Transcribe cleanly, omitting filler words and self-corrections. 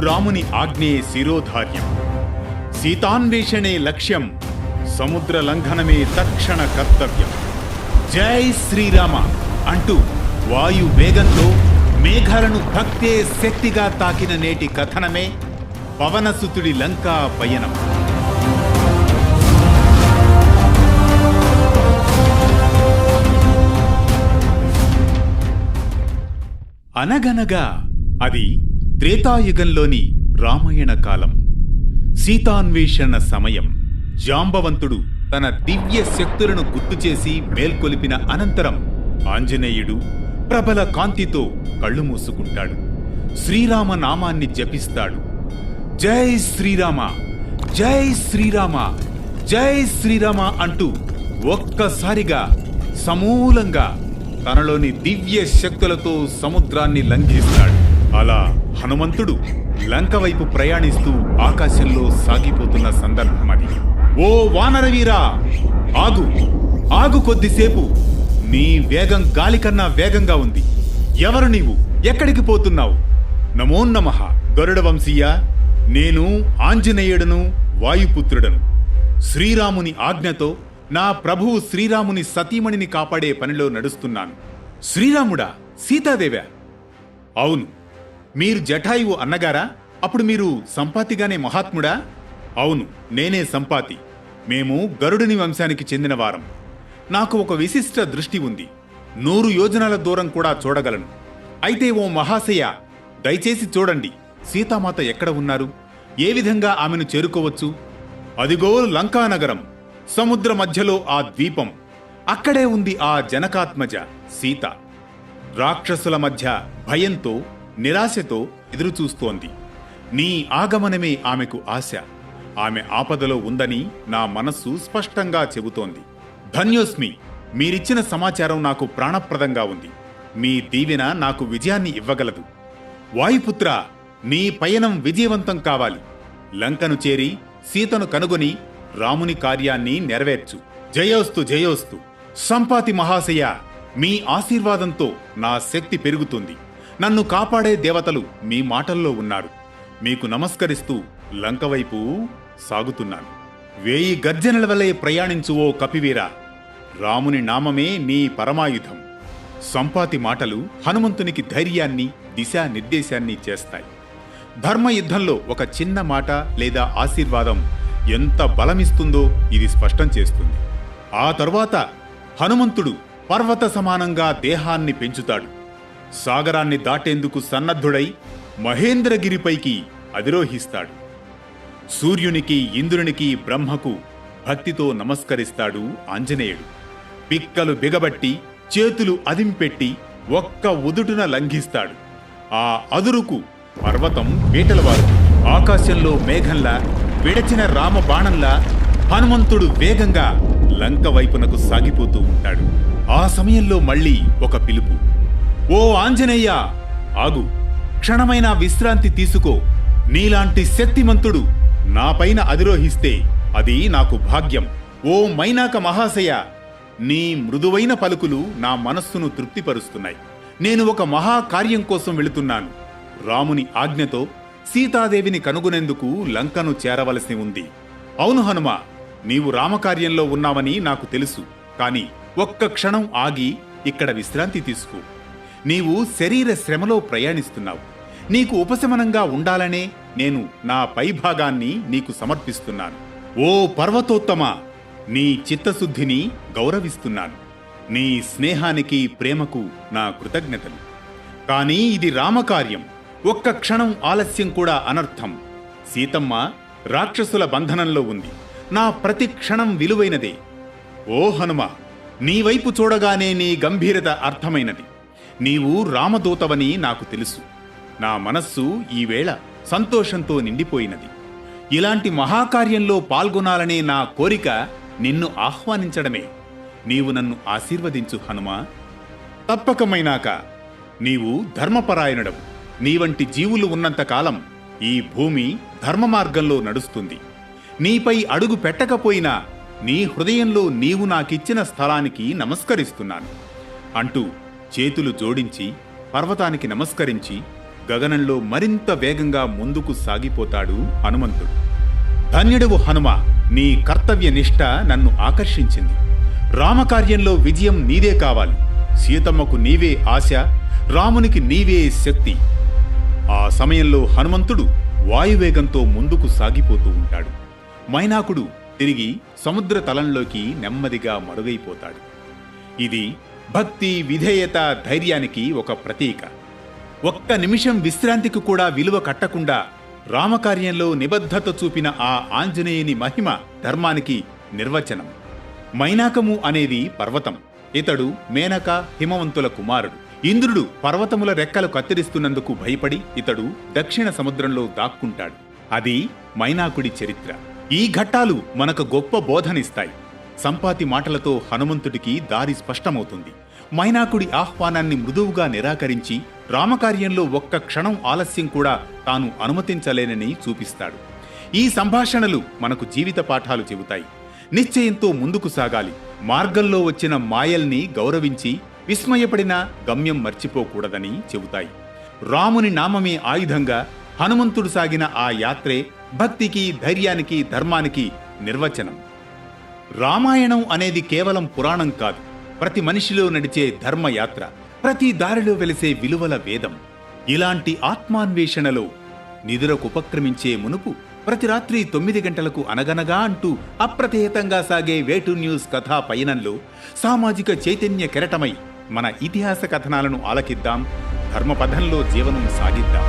రాముని ఆజ్ఞే శిరోధార్యం, సీతాన్వేషణే లక్ష్యం, సముద్ర లంఘనమే తక్షణ కర్తవ్యం. జై శ్రీరామ అంటూ వాయు వేగంతో మేఘాలను భక్తే శక్తిగా తాకిన నేటి కథనమే పవనసుతుడి లంకా పయనం. అనగనగా అది త్రేతాయుగంలోని రామాయణ కాలం. సీతాన్వేషణ సమయం. జాంబవంతుడు తన దివ్య శక్తులను గుర్తుచేసి మేల్కొలిపిన అనంతరం ఆంజనేయుడు ప్రబల కాంతితో కళ్ళు మూసుకుంటాడు. శ్రీరామ నామాన్ని జపిస్తాడు. జై శ్రీరామ, జై శ్రీరామ, జై శ్రీరామ అంటూ ఒక్కసారిగా సమూలంగా తనలోని దివ్య శక్తులతో సముద్రాన్ని లంఘిస్తాడు. అలా హనుమంతుడు లంక వైపు ప్రయాణిస్తూ ఆకాశంలో సాగిపోతున్న సందర్భం అది. ఓ వానరవీరా, ఆగు, ఆగు కొద్దిసేపు. నీ వేగం గాలి కన్నా వేగంగా ఉంది. ఎవరు నీవు? ఎక్కడికి పోతున్నావు? నమో నమః గరుడ వంశీయ. నేను ఆంజనేయుడను, వాయుపుత్రుడను. శ్రీరాముని ఆజ్ఞతో నా ప్రభువు శ్రీరాముని సతీమణిని కాపాడే పనిలో నడుస్తున్నాను. శ్రీరాముడా? సీతాదేవా? అవును. మీరు జటాయువు అన్నగారా? అప్పుడు మీరు సంపాతిగానే మహాత్ముడా? అవును, నేనే సంపాతి. మేము గరుడుని వంశానికి చెందిన వారం. నాకు ఒక విశిష్ట దృష్టి ఉంది. 100 యోజనాల దూరం కూడా చూడగలను. అయితే ఓ మహాశయ, దయచేసి చూడండి, సీతామాత ఎక్కడ ఉన్నారు? ఏ విధంగా ఆమెను చేరుకోవచ్చు? అదిగో లంకానగరం. సముద్ర మధ్యలో ఆ ద్వీపం. అక్కడే ఉంది ఆ జనకాత్మజ సీత. రాక్షసుల మధ్య భయంతో, నిరాశతో ఎదురుచూస్తోంది. నీ ఆగమనమే ఆమెకు ఆశ. ఆమె ఆపదలో ఉందని నా మనస్సు స్పష్టంగా చెబుతోంది. ధన్యోస్మి. మీరిచ్చిన సమాచారం నాకు ప్రాణప్రదంగా ఉంది. మీ దీవెన నాకు విజయాన్ని ఇవ్వగలదు. వాయుపుత్ర, నీ పయనం విజయవంతం కావాలి. లంకను చేరి సీతను కనుగొని రాముని కార్యాన్ని నెరవేర్చు. జయోస్తు, జయోస్తు. సంపాతి మహాశయ, మీ ఆశీర్వాదంతో నా శక్తి పెరుగుతుంది. నన్ను కాపాడే దేవతలు మీ మాటల్లో ఉన్నారు. మీకు నమస్కరిస్తూ లంక వైపు సాగుతున్నాను. 1000 గర్జనల వలె ప్రయాణించు ఓ కపివీరా. రాముని నామమే నీ పరమాయుధం. సంపాతి మాటలు హనుమంతునికి ధైర్యాన్ని, దిశానిర్దేశాన్ని చేస్తాయి. ధర్మయుద్ధంలో ఒక చిన్న మాట లేదా ఆశీర్వాదం ఎంత బలమిస్తుందో ఇది స్పష్టం చేస్తుంది. ఆ తరువాత హనుమంతుడు పర్వత సమానంగా దేహాన్ని పెంచుతాడు. సాగరాన్ని దాటేందుకు సన్నద్ధుడై మహేంద్రగిరిపైకి అధిరోహిస్తాడు. సూర్యునికి, ఇంద్రునికి, బ్రహ్మకు భక్తితో నమస్కరిస్తాడు ఆంజనేయుడు. పిక్కలు బిగబట్టి, చేతులు అదింపెట్టి ఒక్క ఉదుటున లంఘిస్తాడు. ఆ అదురుకు పర్వతం పీటలవారు. ఆకాశంలో మేఘంలా, విడచిన రామబాణంలా హనుమంతుడు వేగంగా లంక వైపునకు సాగిపోతూ ఉంటాడు. ఆ సమయంలో మళ్ళీ ఒక పిలుపు. ఓ ఆంజనేయ, ఆగు. క్షణమైన విశ్రాంతి తీసుకో. నీలాంటి శక్తిమంతుడు నాపైన అధిరోహిస్తే అది నాకు భాగ్యం. ఓ మైనాక మహాశయ, నీ మృదువైన పలుకులు నా మనస్సును తృప్తిపరుస్తున్నాయి. నేను ఒక మహాకార్యం కోసం వెళుతున్నాను. రాముని ఆజ్ఞతో సీతాదేవిని కనుగొనేందుకు లంకను చేరవలసి ఉంది. అవును హనుమ, నీవు రామకార్యంలో ఉన్నావని నాకు తెలుసు. కాని ఒక్క క్షణం ఆగి ఇక్కడ విశ్రాంతి తీసుకో. నీవు శరీర శ్రమలో ప్రయాణిస్తున్నావు. నీకు ఉపశమనంగా ఉండాలనే నేను నా పైభాగాన్ని నీకు సమర్పిస్తున్నాను. ఓ పర్వతోత్తమ, నీ చిత్తశుద్ధిని గౌరవిస్తున్నాను. నీ స్నేహానికి, ప్రేమకు నా కృతజ్ఞతలు. కానీ ఇది రామకార్యం. ఒక్క క్షణం ఆలస్యం కూడా అనర్థం. సీతమ్మ రాక్షసుల బంధనంలో ఉంది. నా ప్రతి క్షణం విలువైనదే. ఓ హనుమ, నీ వైపు చూడగానే నీ గంభీరత అర్థమైనది. నీవు రామదూతవని నాకు తెలుసు. నా మనస్సు ఈవేళ సంతోషంతో నిండిపోయినది. ఇలాంటి మహాకార్యంలో పాల్గొనాలనే నా కోరిక నిన్ను ఆహ్వానించడమే. నీవు నన్ను ఆశీర్వదించు హనుమా. తప్పకమైనాక. నీవు ధర్మపరాయణుడవు. నీవంటి జీవులు ఉన్నంతకాలం ఈ భూమి ధర్మ మార్గంలో నడుస్తుంది. నీపై అడుగు పెట్టకపోయినా నీ హృదయంలో నీవు నాకిచ్చిన స్థలానికి నమస్కరిస్తున్నాను అంటూ చేతులు జోడించి పర్వతానికి నమస్కరించి గగనంలో మరింత వేగంగా ముందుకు సాగిపోతాడు హనుమంతుడు. ధన్యుడవు హనుమ, నీ కర్తవ్య నిష్ఠ నన్ను ఆకర్షించింది. రామకార్యంలో విజయం నీదే కావాలి. సీతమ్మకు నీవే ఆశ, రామునికి నీవే శక్తి. ఆ సమయంలో హనుమంతుడు వాయువేగంతో ముందుకు సాగిపోతూ ఉంటాడు. మైనాకుడు తిరిగి సముద్ర తలంలోకి నెమ్మదిగా మరుగైపోతాడు. ఇది భక్తి, విధేయత, ధైర్యానికి ఒక ప్రతీక. ఒక్క నిమిషం విశ్రాంతికి కూడా విలువ కట్టకుండా రామకార్యంలో నిబద్ధత చూపిన ఆ ఆంజనేయుని మహిమ ధర్మానికి నిర్వచనం. మైనాకము అనేది పర్వతం. ఇతడు మేనక హిమవంతుల కుమారుడు. ఇంద్రుడు పర్వతముల రెక్కలు కత్తిరిస్తున్నందుకు భయపడి ఇతడు దక్షిణ సముద్రంలో దాక్కుంటాడు. అది మైనాకుడి చరిత్ర. ఈ ఘట్టాలు మనకు గొప్ప బోధనిస్తాయి. సంపాతి మాటలతో హనుమంతుడికి దారి స్పష్టమవుతుంది. మైనాకుడి ఆహ్వానాన్ని మృదువుగా నిరాకరించి రామకార్యంలో ఒక్క క్షణం ఆలస్యం కూడా తాను అనుమతించలేనని చూపిస్తాడు. ఈ సంభాషణలు మనకు జీవిత పాఠాలు చెబుతాయి. నిశ్చయంతో ముందుకు సాగాలి. మార్గంలో వచ్చిన మాయల్ని గౌరవించి విస్మయపడిన గమ్యం మర్చిపోకూడదని చెబుతాయి. రాముని నామమే ఆయుధంగా హనుమంతుడు సాగిన ఆ యాత్రే భక్తికి, ధైర్యానికి, ధర్మానికి నిర్వచనం. రామాయణం అనేది కేవలం పురాణం కాదు, ప్రతి మనిషిలో నడిచే ధర్మయాత్ర, ప్రతి దారిలో వెలిసే విలువల వేదం. ఇలాంటి ఆత్మాన్వేషణలో నిదురకు ఉపక్రమించే మునుపు ప్రతి రాత్రి 9 గంటలకు అనగనగా అంటూ అప్రతిహితంగా సాగే వేటు న్యూస్ కథా పయనంలో సామాజిక చైతన్య కెరటమై మన ఇతిహాస కథనాలను ఆలకిద్దాం, ధర్మపథంలో జీవనం సాగిద్దాం.